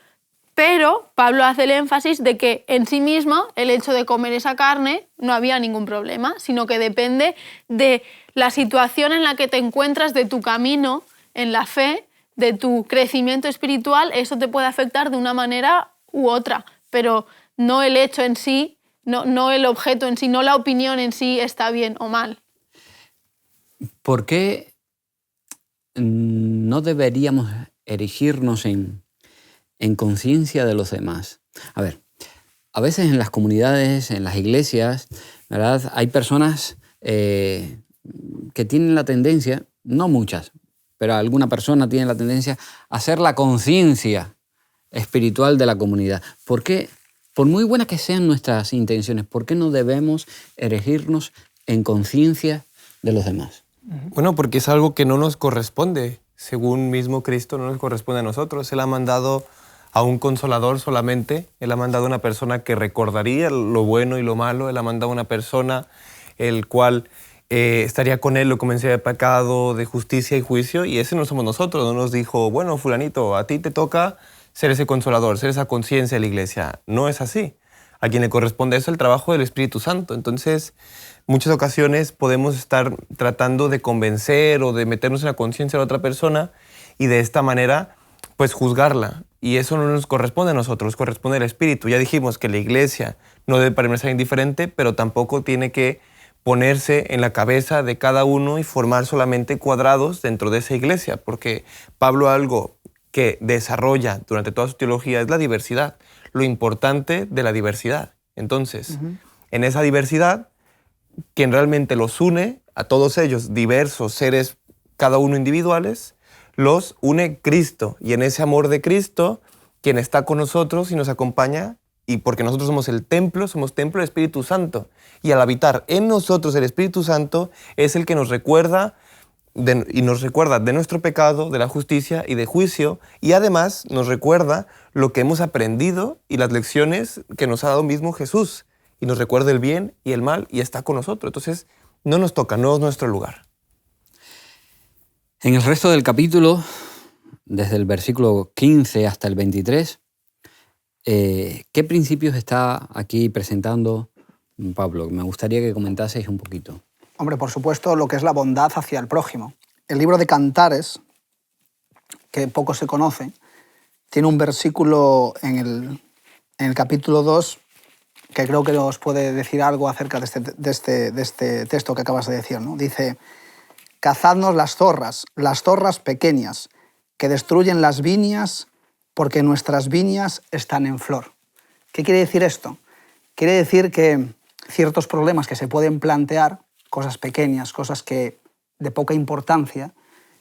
Pero Pablo hace el énfasis de que en sí mismo el hecho de comer esa carne no había ningún problema, sino que depende de la situación en la que te encuentras, de tu camino en la fe, de tu crecimiento espiritual. Eso te puede afectar de una manera u otra, pero no el hecho en sí no el objeto en sí, no la opinión en sí está bien o mal. ¿Por qué no deberíamos erigirnos en conciencia de los demás? A ver, a veces en las comunidades, en las iglesias, ¿verdad?, hay personas que tienen la tendencia, no muchas, pero alguna persona tiene la tendencia a hacer la conciencia espiritual de la comunidad. ¿Por qué? Por muy buenas que sean nuestras intenciones, ¿por qué no debemos erigirnos en conciencia de los demás? Bueno, porque es algo que no nos corresponde. Según mismo Cristo, no nos corresponde a nosotros. Él ha mandado a un consolador solamente. Él ha mandado a una persona que recordaría lo bueno y lo malo. Él ha mandado a una persona el cual estaría con él, lo convencería de pecado, de justicia y juicio. Y ese no somos nosotros. No nos dijo, bueno, fulanito, a ti te toca ser ese consolador, ser esa conciencia de la iglesia. No es así. A quien le corresponde eso es el trabajo del Espíritu Santo. Entonces, muchas ocasiones podemos estar tratando de convencer o de meternos en la conciencia de la otra persona y de esta manera, pues, juzgarla. Y eso no nos corresponde a nosotros, corresponde al Espíritu. Ya dijimos que la iglesia no debe permanecer indiferente, pero tampoco tiene que ponerse en la cabeza de cada uno y formar solamente cuadrados dentro de esa iglesia, porque Pablo algo que desarrolla durante toda su teología es la diversidad, lo importante de la diversidad. Entonces, en esa diversidad, quien realmente los une, a todos ellos, diversos seres, cada uno individuales, los une Cristo. Y en ese amor de Cristo, quien está con nosotros y nos acompaña, y porque nosotros somos el templo, somos templo del Espíritu Santo. Y al habitar en nosotros el Espíritu Santo, es el que nos recuerda de nuestro pecado, de la justicia y de juicio, y además nos recuerda lo que hemos aprendido y las lecciones que nos ha dado mismo Jesús, y nos recuerda el bien y el mal y está con nosotros. Entonces, no nos toca, no es nuestro lugar. En el resto del capítulo, desde el versículo 15 hasta el 23, ¿qué principios está aquí presentando Pablo? Me gustaría que comentaseis un poquito. Hombre, por supuesto, lo que es la bondad hacia el prójimo. El libro de Cantares, que poco se conoce, tiene un versículo en el capítulo 2 que creo que nos puede decir algo acerca de este texto que acabas de decir, ¿no? Dice, cazadnos las zorras pequeñas, que destruyen las viñas, porque nuestras viñas están en flor. ¿Qué quiere decir esto? Quiere decir que ciertos problemas que se pueden plantear, cosas pequeñas, cosas que de poca importancia,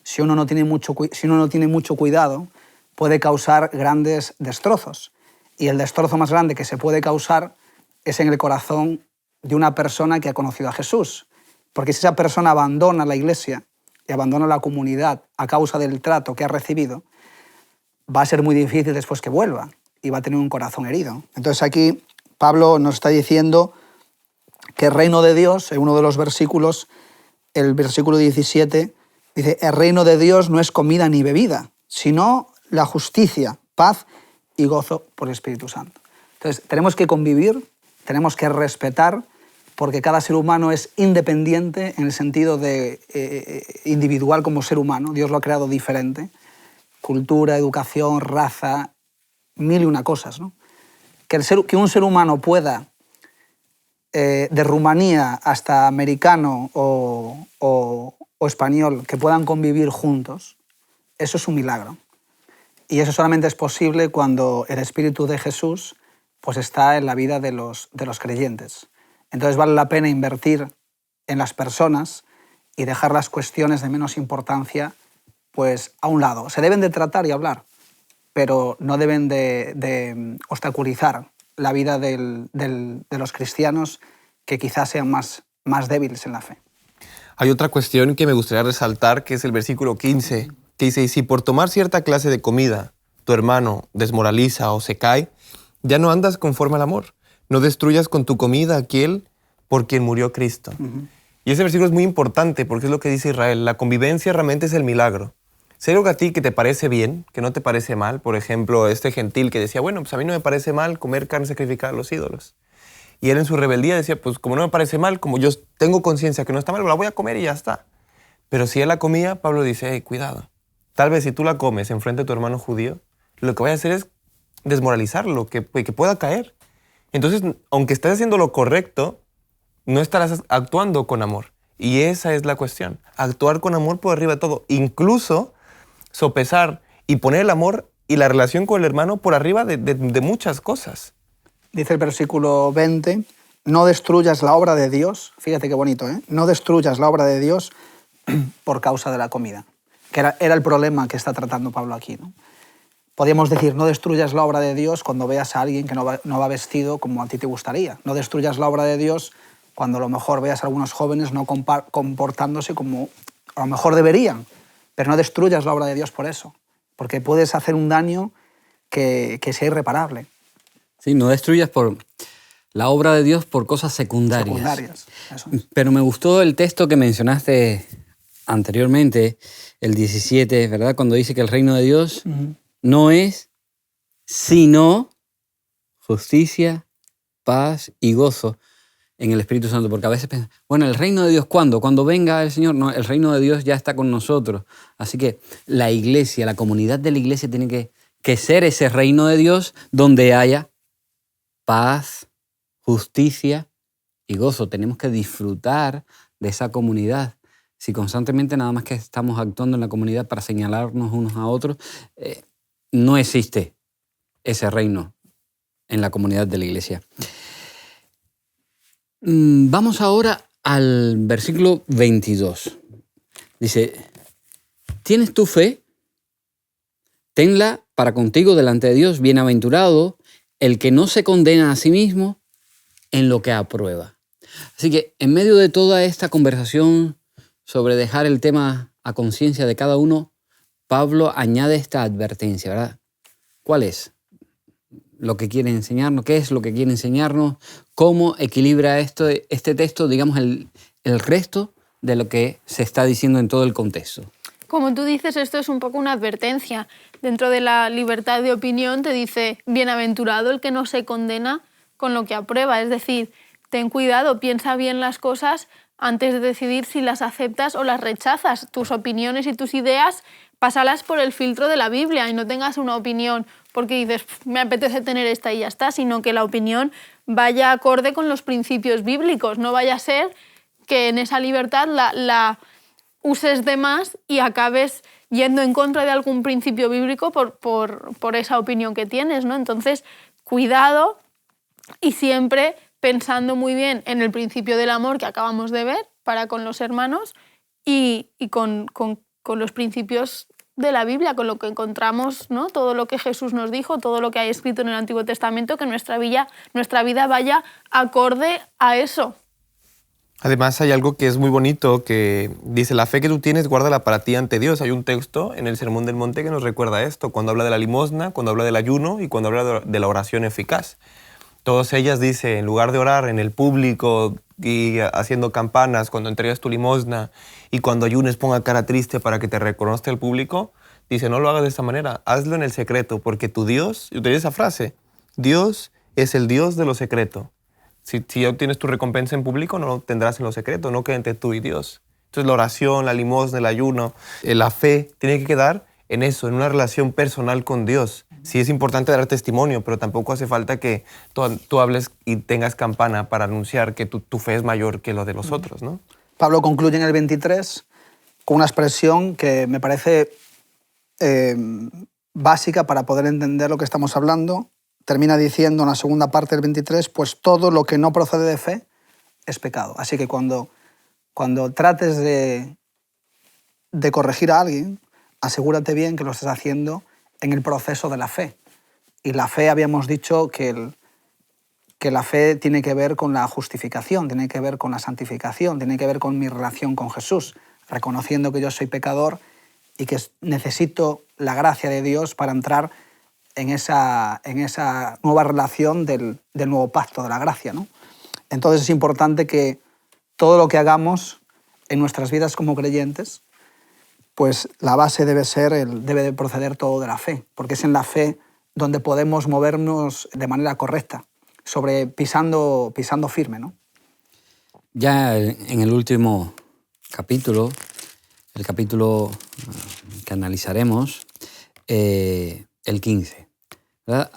si uno no tiene mucho cuidado, puede causar grandes destrozos. Y el destrozo más grande que se puede causar es en el corazón de una persona que ha conocido a Jesús. Porque si esa persona abandona la iglesia y abandona la comunidad a causa del trato que ha recibido, va a ser muy difícil después que vuelva y va a tener un corazón herido. Entonces aquí Pablo nos está diciendo que el reino de Dios, en uno de los versículos, el versículo 17, dice, el reino de Dios no es comida ni bebida, sino la justicia, paz y gozo por el Espíritu Santo. Entonces, tenemos que convivir, tenemos que respetar, porque cada ser humano es independiente en el sentido de individual como ser humano. Dios lo ha creado diferente. Cultura, educación, raza, mil y una cosas, ¿no? Que un ser humano pueda, de Rumanía hasta americano o español, que puedan convivir juntos, eso es un milagro. Y eso solamente es posible cuando el Espíritu de Jesús pues, está en la vida de los creyentes. Entonces vale la pena invertir en las personas y dejar las cuestiones de menos importancia pues, a un lado. Se deben de tratar y hablar, pero no deben de obstaculizar la vida de los cristianos que quizás sean más débiles en la fe. Hay otra cuestión que me gustaría resaltar, que es el versículo 15, que dice, y si por tomar cierta clase de comida tu hermano desmoraliza o se cae, ya no andas conforme al amor. No destruyas con tu comida a aquel por quien murió Cristo. Y ese versículo es muy importante porque es lo que dice Israel. La convivencia realmente es el milagro. Si hay algo a ti que te parece bien, que no te parece mal, por ejemplo, este gentil que decía, bueno, pues a mí no me parece mal comer carne sacrificada a los ídolos. Y él en su rebeldía decía, pues como no me parece mal, como yo tengo conciencia que no está mal, la voy a comer y ya está. Pero si él la comía, Pablo dice, hey, cuidado. Tal vez si tú la comes enfrente de tu hermano judío, lo que vaya a hacer es desmoralizarlo, que pueda caer. Entonces, aunque estés haciendo lo correcto, no estarás actuando con amor. Y esa es la cuestión. Actuar con amor por arriba de todo. Incluso sopesar y poner el amor y la relación con el hermano por arriba de muchas cosas. Dice el versículo 20, no destruyas la obra de Dios, fíjate qué bonito, ¿eh? No destruyas la obra de Dios por causa de la comida, que era el problema que está tratando Pablo aquí, ¿no? Podríamos decir, no destruyas la obra de Dios cuando veas a alguien que no va vestido como a ti te gustaría. No destruyas la obra de Dios cuando a lo mejor veas a algunos jóvenes no comportándose como a lo mejor deberían. Pero no destruyas la obra de Dios por eso, porque puedes hacer un daño que sea irreparable. Sí, no destruyas por la obra de Dios por cosas secundarias. Secundarias, eso es. Pero me gustó el texto que mencionaste anteriormente, el 17, ¿verdad? Cuando dice que el reino de Dios no es sino justicia, paz y gozo en el Espíritu Santo. Porque a veces piensan, bueno, ¿el reino de Dios cuándo? Cuando venga el Señor. No, el reino de Dios ya está con nosotros. Así que la iglesia, la comunidad de la iglesia tiene que ser ese reino de Dios donde haya paz, justicia y gozo. Tenemos que disfrutar de esa comunidad. Si constantemente nada más que estamos actuando en la comunidad para señalarnos unos a otros, no existe ese reino en la comunidad de la iglesia. Vamos ahora al versículo 22. Dice, ¿tienes tu fe? Tenla para contigo delante de Dios. Bienaventurado el que no se condena a sí mismo en lo que aprueba. Así que en medio de toda esta conversación sobre dejar el tema a conciencia de cada uno, Pablo añade esta advertencia, ¿verdad? ¿Cuál es lo que quiere enseñarnos? ¿Qué es lo que quiere enseñarnos? ¿Cómo equilibra este texto, digamos, el resto de lo que se está diciendo en todo el contexto? Como tú dices, esto es un poco una advertencia. Dentro de la libertad de opinión te dice, bienaventurado el que no se condena con lo que aprueba. Es decir, ten cuidado, piensa bien las cosas antes de decidir si las aceptas o las rechazas. Tus opiniones y tus ideas, pásalas por el filtro de la Biblia y no tengas una opinión porque dices, me apetece tener esta y ya está, sino que la opinión vaya acorde con los principios bíblicos. No vaya a ser que en esa libertad la uses de más y acabes yendo en contra de algún principio bíblico por esa opinión que tienes, ¿no? Entonces, cuidado y siempre pensando muy bien en el principio del amor que acabamos de ver para con los hermanos y con los principios de la Biblia, con lo que encontramos, ¿no? Todo lo que Jesús nos dijo, todo lo que hay escrito en el Antiguo Testamento, que nuestra vida vaya acorde a eso. Además hay algo que es muy bonito que dice, la fe que tú tienes, guárdala para ti ante Dios. Hay un texto en el Sermón del Monte que nos recuerda esto, cuando habla de la limosna, cuando habla del ayuno y cuando habla de la oración eficaz. Todas ellas dice, en lugar de orar en el público y haciendo campanas, cuando entregas tu limosna y cuando ayunes ponga cara triste para que te reconozca el público, dice, no lo hagas de esta manera, hazlo en el secreto, porque tu Dios, y utiliza esa frase, Dios es el Dios de lo secreto. Si ya obtienes tu recompensa en público, no lo tendrás en lo secreto, no queda entre tú y Dios. Entonces la oración, la limosna, el ayuno, la fe, tiene que quedar en eso, en una relación personal con Dios. Sí es importante dar testimonio, pero tampoco hace falta que tú hables y tengas campana para anunciar que tu fe es mayor que lo de los otros, ¿no? Pablo concluye en el 23 con una expresión que me parece básica para poder entender lo que estamos hablando. Termina diciendo en la segunda parte del 23, pues todo lo que no procede de fe es pecado. Así que cuando trates de corregir a alguien, asegúrate bien que lo estés haciendo en el proceso de la fe. Y la fe, habíamos dicho que la fe tiene que ver con la justificación, tiene que ver con la santificación, tiene que ver con mi relación con Jesús, reconociendo que yo soy pecador y que necesito la gracia de Dios para entrar en esa nueva relación del nuevo pacto, de la gracia, ¿no? Entonces es importante que todo lo que hagamos en nuestras vidas como creyentes, pues la base debe de proceder todo de la fe, porque es en la fe donde podemos movernos de manera correcta, pisando firme, ¿no? Ya en el último capítulo, el capítulo que analizaremos, el 15, ¿verdad?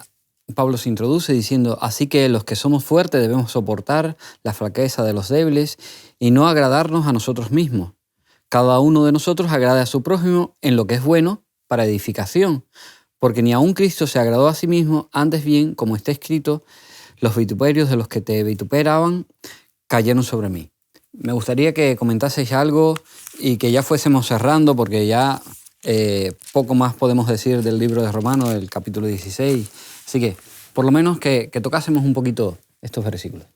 Pablo se introduce diciendo, así que los que somos fuertes debemos soportar la flaqueza de los débiles y no agradarnos a nosotros mismos. Cada uno de nosotros agrade a su prójimo en lo que es bueno para edificación, porque ni aun Cristo se agradó a sí mismo, antes bien, como está escrito, los vituperios de los que te vituperaban cayeron sobre mí. Me gustaría que comentaseis algo y que ya fuésemos cerrando, porque ya poco más podemos decir del libro de Romanos, del capítulo 16. Así que, por lo menos que tocásemos un poquito estos versículos.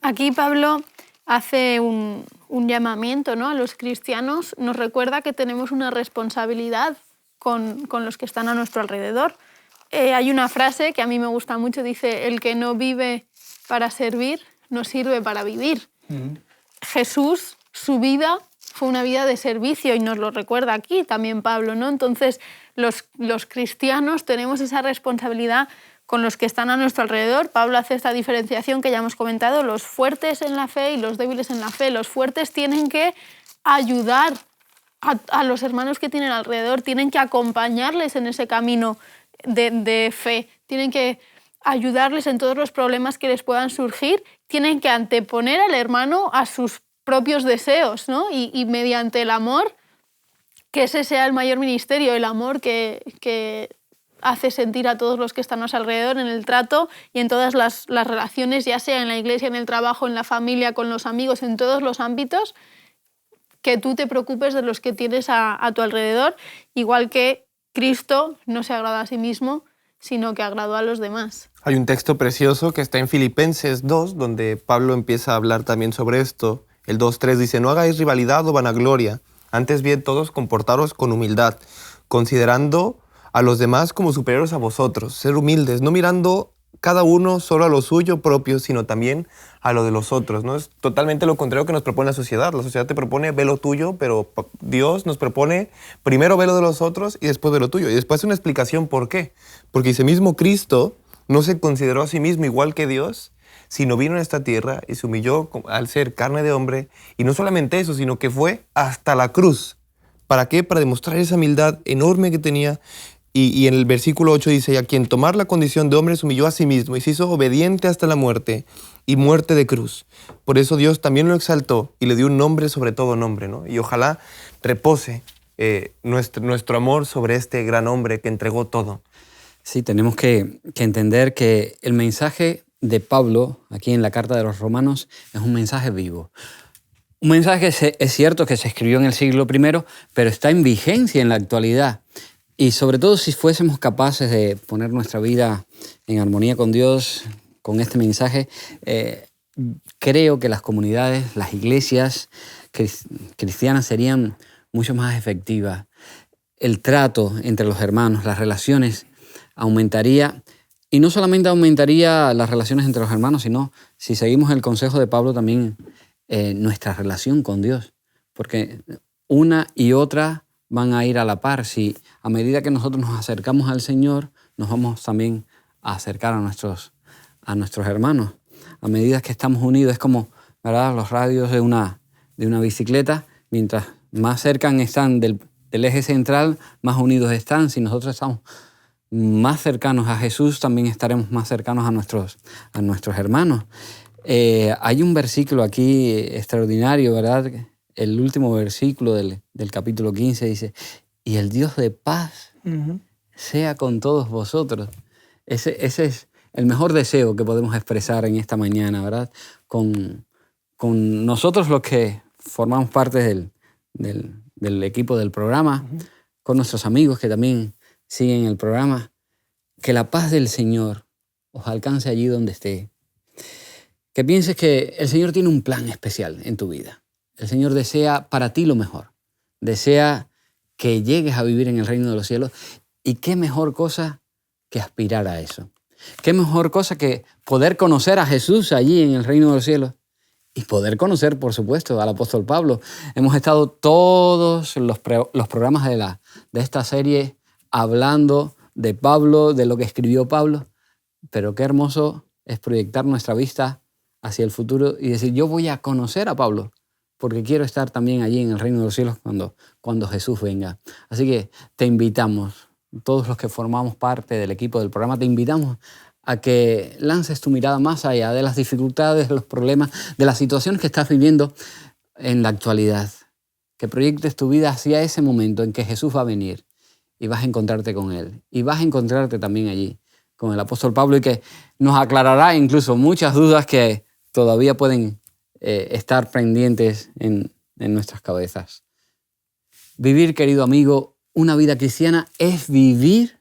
Aquí Pablo hace un llamamiento, ¿no?, a los cristianos, nos recuerda que tenemos una responsabilidad con los que están a nuestro alrededor. Hay una frase que a mí me gusta mucho, dice, el que no vive para servir, no sirve para vivir. Jesús, su vida fue una vida de servicio y nos lo recuerda aquí también Pablo, ¿no? Entonces, los cristianos tenemos esa responsabilidad con los que están a nuestro alrededor. Pablo hace esta diferenciación que ya hemos comentado, los fuertes en la fe y los débiles en la fe. Los fuertes tienen que ayudar a los hermanos que tienen alrededor, tienen que acompañarles en ese camino de fe, tienen que ayudarles en todos los problemas que les puedan surgir, tienen que anteponer al hermano a sus propios deseos, ¿no? Y mediante el amor, que ese sea el mayor ministerio, el amor que hace sentir a todos los que están a su alrededor en el trato y en todas las relaciones, ya sea en la iglesia, en el trabajo, en la familia, con los amigos, en todos los ámbitos, que tú te preocupes de los que tienes a tu alrededor, igual que Cristo no se agrada a sí mismo, sino que agradó a los demás. Hay un texto precioso que está en Filipenses 2, donde Pablo empieza a hablar también sobre esto. El 2:3 dice, no hagáis rivalidad o vanagloria, antes bien todos comportaros con humildad, considerando a los demás como superiores a vosotros, ser humildes, no mirando cada uno solo a lo suyo propio, sino también a lo de los otros, ¿no? Es totalmente lo contrario que nos propone la sociedad. La sociedad te propone ve lo tuyo, pero Dios nos propone primero ve lo de los otros y después ve lo tuyo. Y después una explicación por qué. Porque ese mismo Cristo no se consideró a sí mismo igual que Dios, sino vino a esta tierra y se humilló al ser carne de hombre. Y no solamente eso, sino que fue hasta la cruz. ¿Para qué? Para demostrar esa humildad enorme que tenía. Y en el versículo 8 dice, y a quien tomar la condición de hombre se humilló a sí mismo y se hizo obediente hasta la muerte y muerte de cruz. Por eso Dios también lo exaltó y le dio un nombre sobre todo nombre, ¿no? Y ojalá repose nuestro amor sobre este gran hombre que entregó todo. Sí, tenemos que entender que el mensaje de Pablo, aquí en la carta de los Romanos, es un mensaje vivo. Un mensaje que es cierto que se escribió en el siglo I, pero está en vigencia en la actualidad. Y sobre todo si fuésemos capaces de poner nuestra vida en armonía con Dios, con este mensaje, creo que las comunidades, las iglesias cristianas serían mucho más efectivas. El trato entre los hermanos, las relaciones aumentaría. Y no solamente aumentaría las relaciones entre los hermanos, sino, si seguimos el consejo de Pablo, también nuestra relación con Dios. Porque una y otra van a ir a la par. Si a medida que nosotros nos acercamos al Señor, nos vamos también a acercar a nuestros hermanos. A medida que estamos unidos, es como, ¿verdad?, los radios de una bicicleta. Mientras más cerca están del eje central, más unidos están. Si nosotros estamos más cercanos a Jesús, también estaremos más cercanos a nuestros hermanos. Hay un versículo aquí extraordinario, ¿verdad? El último versículo del capítulo 15 dice, y el Dios de paz sea con todos vosotros. Ese es el mejor deseo que podemos expresar en esta mañana, ¿verdad? Con nosotros los que formamos parte del equipo del programa, con nuestros amigos que también siguen el programa, que la paz del Señor os alcance allí donde esté. Que pienses que el Señor tiene un plan especial en tu vida. El Señor desea para ti lo mejor. Desea que llegues a vivir en el reino de los cielos. Y qué mejor cosa que aspirar a eso. Qué mejor cosa que poder conocer a Jesús allí en el reino de los cielos. Y poder conocer, por supuesto, al apóstol Pablo. Hemos estado todos los programas de esta serie hablando de Pablo, de lo que escribió Pablo. Pero qué hermoso es proyectar nuestra vista hacia el futuro y decir, yo voy a conocer a Pablo, porque quiero estar también allí en el reino de los cielos cuando Jesús venga. Así que te invitamos, todos los que formamos parte del equipo del programa, te invitamos a que lances tu mirada más allá de las dificultades, de los problemas, de las situaciones que estás viviendo en la actualidad. Que proyectes tu vida hacia ese momento en que Jesús va a venir y vas a encontrarte con Él. Y vas a encontrarte también allí con el apóstol Pablo y que nos aclarará incluso muchas dudas que todavía pueden estar pendientes en nuestras cabezas. Vivir, querido amigo, una vida cristiana es vivir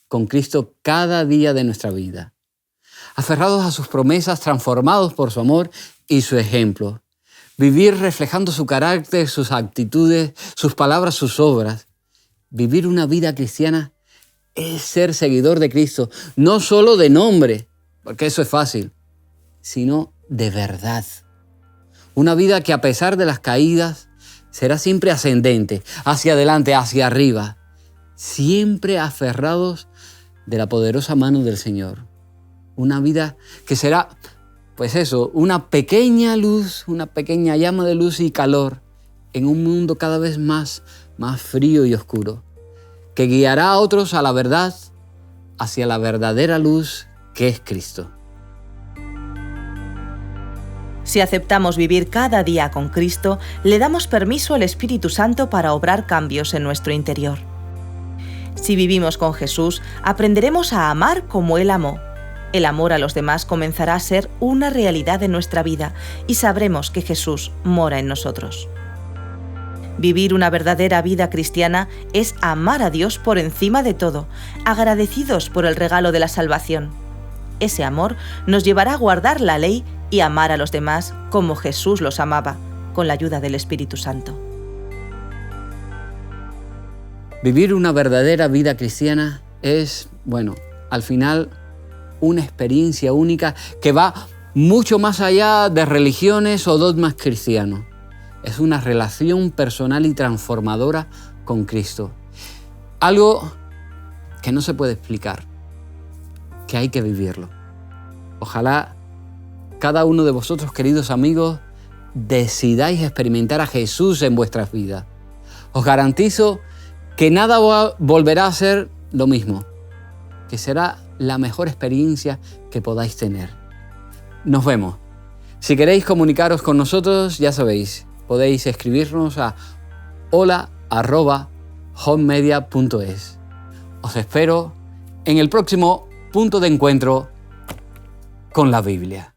con Cristo cada día de nuestra vida, aferrados a sus promesas, transformados por su amor y su ejemplo. Vivir reflejando su carácter, sus actitudes, sus palabras, sus obras. Vivir una vida cristiana es ser seguidor de Cristo, no solo de nombre, porque eso es fácil, sino de verdad. Una vida que a pesar de las caídas será siempre ascendente, hacia adelante, hacia arriba, siempre aferrados de la poderosa mano del Señor. Una vida que será, pues eso, una pequeña luz, una pequeña llama de luz y calor en un mundo cada vez más frío y oscuro, que guiará a otros a la verdad, hacia la verdadera luz que es Cristo. Si aceptamos vivir cada día con Cristo, le damos permiso al Espíritu Santo para obrar cambios en nuestro interior. Si vivimos con Jesús, aprenderemos a amar como Él amó. El amor a los demás comenzará a ser una realidad en nuestra vida y sabremos que Jesús mora en nosotros. Vivir una verdadera vida cristiana es amar a Dios por encima de todo, agradecidos por el regalo de la salvación. Ese amor nos llevará a guardar la ley y amar a los demás como Jesús los amaba, con la ayuda del Espíritu Santo. Vivir una verdadera vida cristiana es, al final, una experiencia única que va mucho más allá de religiones o dogmas cristianos. Es una relación personal y transformadora con Cristo. Algo que no se puede explicar, que hay que vivirlo. Ojalá cada uno de vosotros, queridos amigos, decidáis experimentar a Jesús en vuestras vidas. Os garantizo que nada volverá a ser lo mismo, que será la mejor experiencia que podáis tener. Nos vemos. Si queréis comunicaros con nosotros, ya sabéis, podéis escribirnos a hola@homemedia.es. Os espero en el próximo punto de encuentro con la Biblia.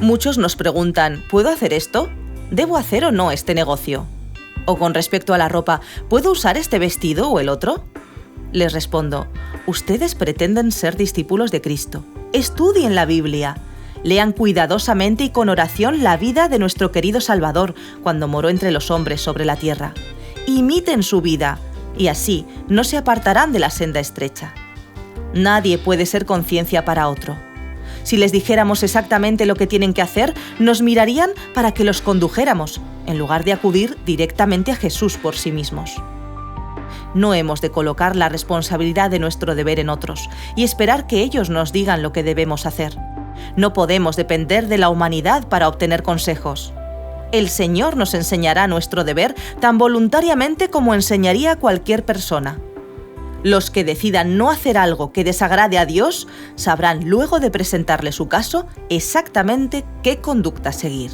Muchos nos preguntan, ¿puedo hacer esto? ¿Debo hacer o no este negocio? O con respecto a la ropa, ¿puedo usar este vestido o el otro? Les respondo, ustedes pretenden ser discípulos de Cristo. Estudien la Biblia. Lean cuidadosamente y con oración la vida de nuestro querido Salvador cuando moró entre los hombres sobre la tierra. Imiten su vida y así no se apartarán de la senda estrecha. Nadie puede ser conciencia para otro. Si les dijéramos exactamente lo que tienen que hacer, nos mirarían para que los condujéramos, en lugar de acudir directamente a Jesús por sí mismos. No hemos de colocar la responsabilidad de nuestro deber en otros y esperar que ellos nos digan lo que debemos hacer. No podemos depender de la humanidad para obtener consejos. El Señor nos enseñará nuestro deber tan voluntariamente como enseñaría a cualquier persona. Los que decidan no hacer algo que desagrade a Dios sabrán luego de presentarle su caso exactamente qué conducta seguir.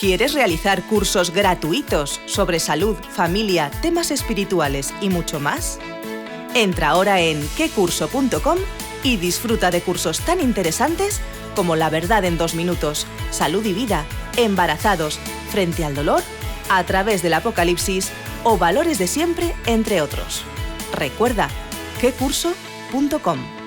¿Quieres realizar cursos gratuitos sobre salud, familia, temas espirituales y mucho más? Entra ahora en quecurso.com y disfruta de cursos tan interesantes como La verdad en 2 minutos, Salud y vida, Embarazados, frente al dolor, a través del Apocalipsis o Valores de siempre, entre otros. Recuerda, quecurso.com.